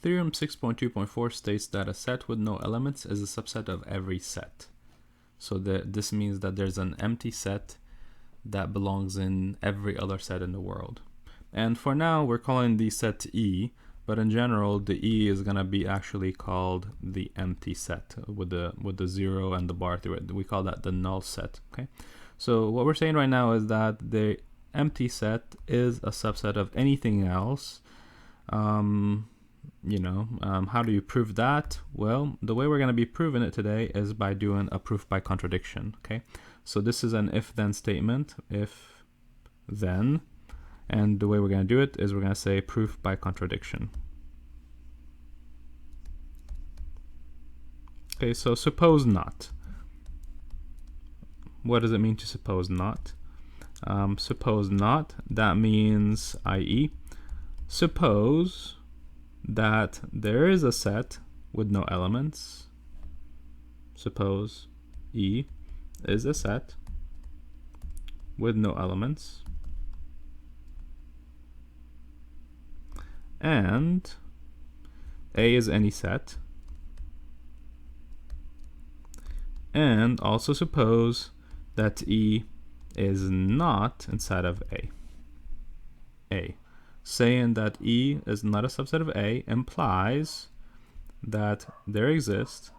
Theorem 6.2.4 states that a set with no elements is a subset of every set. So this means that there's an empty set that belongs in every other set in the world. And for now, we're calling the set E, but in general, the E is gonna be actually called the empty set with the 0 and the bar through it. We call that the null set, okay? So what we're saying right now is that the empty set is a subset of anything else. How do you prove that? Well, the way we're going to be proving it today is by doing a proof by contradiction, okay? So this is an if-then statement, if-then, and the way we're going to do it is we're going to say proof by contradiction. Okay, so suppose not. What does it mean to suppose not? Suppose not, that means, i.e., suppose that there is a set with no elements. Suppose E is a set with no elements, and A is any set, and also suppose that E is not inside of A. Saying that E is not a subset of A implies that there exists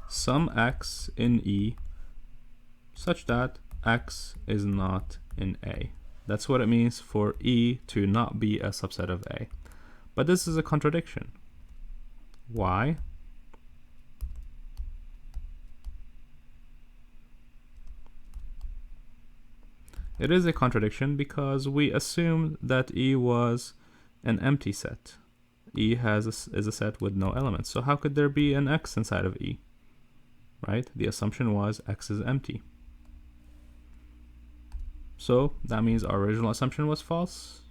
some X in E such that X is not in A. That's what it means for E to not be a subset of A. But this is a contradiction. Why? It is a contradiction because we assumed that E was an empty set. E is a set with no elements. So how could there be an X inside of E? Right? The assumption was X is empty. So that means our original assumption was false,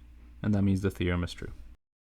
and that means the theorem is true.